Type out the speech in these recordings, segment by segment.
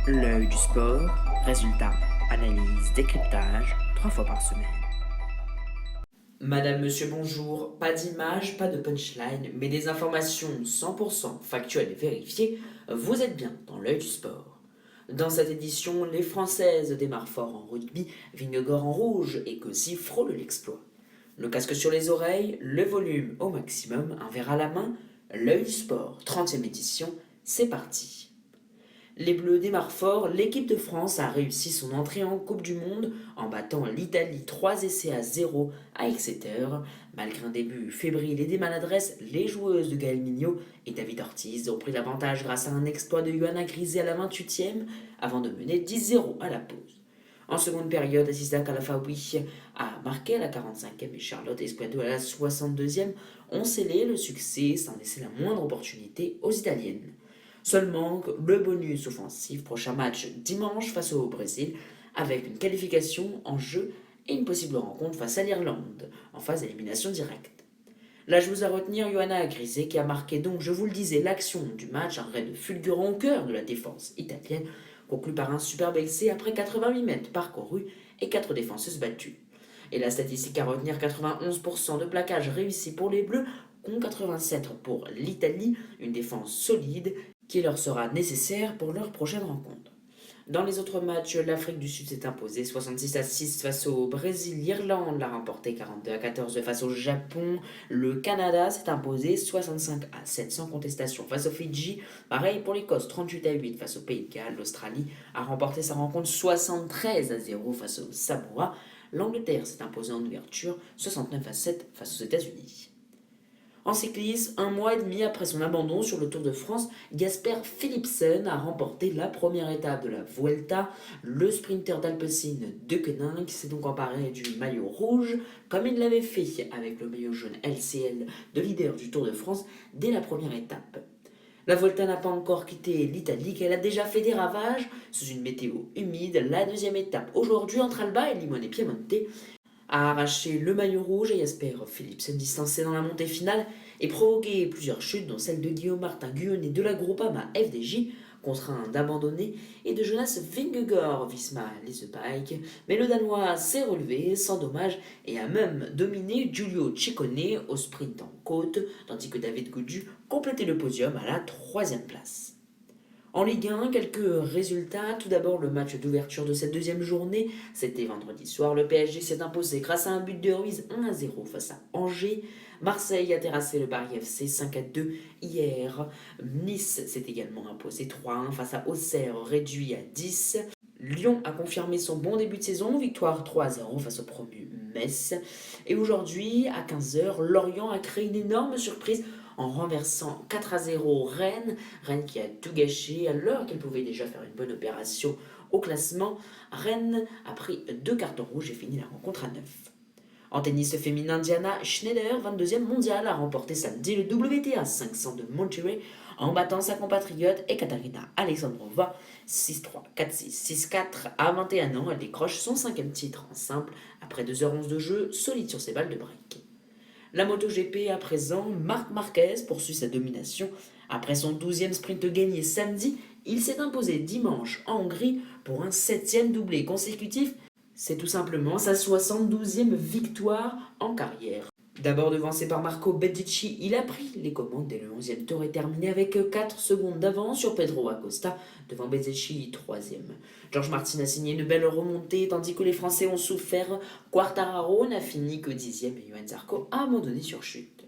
L'œil du sport, résultats, analyse, décryptage, 3 fois par semaine. Madame, monsieur, bonjour. Pas d'image, pas de punchline, mais des informations 100% factuelles et vérifiées. Vous êtes bien dans l'œil du sport. Dans cette édition, les Françaises démarrent fort en rugby, Vingegaard en rouge et Gauzy frôle l'exploit. Le casque sur les oreilles, le volume au maximum, un verre à la main, l'œil du sport, 30e édition, c'est parti. Les Bleus démarrent fort, l'équipe de France a réussi son entrée en Coupe du Monde en battant l'Italie 3 essais à 0 à Exeter. Malgré un début fébrile et des maladresses, les joueuses de Gaël Mignot et David Ortiz ont pris l'avantage grâce à un exploit de Johanna Grisé à la 28e avant de mener 10-0 à la pause. En seconde période, Aziza Kalafawi a marqué à la 45e et Charlotte Esquado à la 62e ont scellé le succès sans laisser la moindre opportunité aux Italiennes. Seulement le bonus offensif, prochain match dimanche face au Brésil, avec une qualification en jeu et une possible rencontre face à l'Irlande, en phase d'élimination directe. La joueuse à retenir, Johanna Grisé, qui a marqué donc, je vous le disais, l'action du match, un raid fulgurant au cœur de la défense italienne, conclu par un superbe essai après 88 mètres parcourus et 4 défenseuses battues. Et la statistique à retenir, 91% de plaquage réussi pour les Bleus, contre 87 pour l'Italie, une défense solide qui leur sera nécessaire pour leur prochaine rencontre. Dans les autres matchs, l'Afrique du Sud s'est imposée 66-6 face au Brésil, l'Irlande l'a remporté 42-14 face au Japon, le Canada s'est imposé 65-7 sans contestation face aux Fidji, pareil pour l'Écosse 38-8 face au Pays de Galles, l'Australie a remporté sa rencontre 73-0 face au Samoa, l'Angleterre s'est imposée en ouverture 69-7 face aux États-Unis. En cyclisme, un mois et demi après son abandon sur le Tour de France, Jasper Philipsen a remporté la première étape de la Vuelta. Le sprinter d'Alpecin de Koenig s'est donc emparé du maillot rouge, comme il l'avait fait avec le maillot jaune LCL de leader du Tour de France dès la première étape. La Volta n'a pas encore quitté l'Italie, qu'elle a déjà fait des ravages sous une météo humide. La deuxième étape aujourd'hui entre Alba et Limone Piemonte a arraché le maillot rouge à Jasper Philipsen distancé dans la montée finale et provoqué plusieurs chutes dont celle de Guillaume Martin Guyonnet de la Groupama FDJ contraint d'abandonner et de Jonas Vingegaard Visma Leasebike, mais le Danois s'est relevé sans dommage et a même dominé Giulio Ciccone au sprint en côte, tandis que David Gaudu complétait le podium à la 3e place. En Ligue 1, quelques résultats. Tout d'abord, le match d'ouverture de cette deuxième journée. C'était vendredi soir. Le PSG s'est imposé grâce à un but de Ruiz 1-0 face à Angers. Marseille a terrassé le Paris FC 5-2 hier. Nice s'est également imposé 3-1 face à Auxerre, réduit à 10. Lyon a confirmé son bon début de saison, victoire 3-0 face au promu Metz. Et aujourd'hui, à 15h, Lorient a créé une énorme surprise en renversant 4-0 Rennes. Rennes qui a tout gâché alors qu'elle pouvait déjà faire une bonne opération au classement. Rennes a pris 2 cartons rouges et finit la rencontre à 9. En tennis féminin, Diana Schneider, 22e mondiale, a remporté samedi le WTA 500 de Monterrey en battant sa compatriote Ekaterina Alexandrova 6-3, 4-6, 6-4. À 21 ans, elle décroche son 5e titre en simple après 2h11 de jeu, solide sur ses balles de break. La MotoGP à présent, Marc Marquez poursuit sa domination. Après son 12e sprint gagné samedi, il s'est imposé dimanche en Hongrie pour un 7e doublé consécutif. C'est tout simplement sa 72e victoire en carrière. D'abord devancé par Marco Bezzecchi, il a pris les commandes dès le 11e tour et terminé avec 4 secondes d'avance sur Pedro Acosta, devant Bezzecchi 3e. George Martin a signé une belle remontée, tandis que les Français ont souffert. Quartararo n'a fini que 10e et Johan Zarco a abandonné sur chute.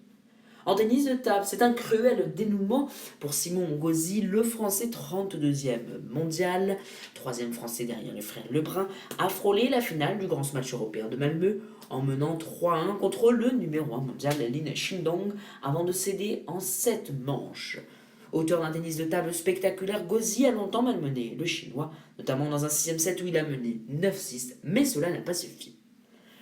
En tennis de table, c'est un cruel dénouement pour Simon Gauzy, le français 32e mondial, 3e français derrière les frères Lebrun, a frôlé la finale du Grand Smash européen de Malmö en menant 3-1 contre le numéro 1 mondial Lin Shindong avant de céder en 7 manches. Auteur d'un tennis de table spectaculaire, Gauzy a longtemps malmené le chinois, notamment dans un 6e set où il a mené 9-6, mais cela n'a pas suffi.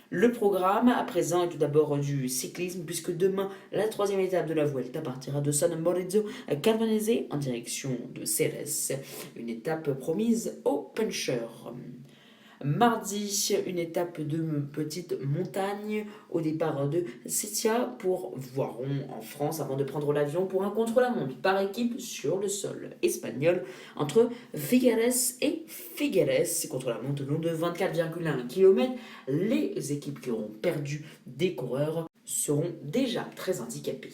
Le programme à présent est tout d'abord du cyclisme puisque demain la 3e étape de la Vuelta partira de San Maurizio Calvanese en direction de Ceres, une étape promise aux punchers. Mardi, une étape de petite montagne au départ de Setia pour Voiron en France avant de prendre l'avion pour un contre-la-montre par équipe sur le sol espagnol entre Figueres et Figueres. Contre-la-montre long de 24,1 km. Les équipes qui auront perdu des coureurs seront déjà très handicapées.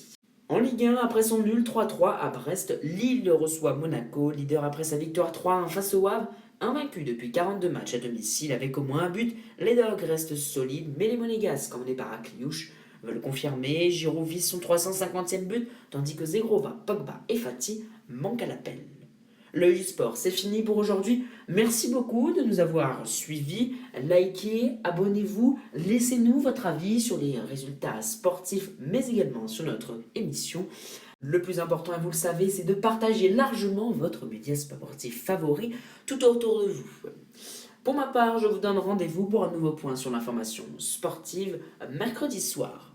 En Ligue 1, après son nul 3-3 à Brest, Lille reçoit Monaco, leader après sa victoire 3-1 face au Havre. Invaincu depuis 42 matchs à domicile avec au moins un but, les Dogs restent solides, mais les Monégasques, emmenés par Akliouche, veulent confirmer. Giroud vise son 350e but, tandis que Zegrova, Pogba et Fati manquent à l'appel. L'œil du sport, c'est fini pour aujourd'hui. Merci beaucoup de nous avoir suivis. Likez, abonnez-vous, laissez-nous votre avis sur les résultats sportifs, mais également sur notre émission. Le plus important, et vous le savez, c'est de partager largement votre média sportif favori tout autour de vous. Pour ma part, je vous donne rendez-vous pour un nouveau point sur l'information sportive mercredi soir.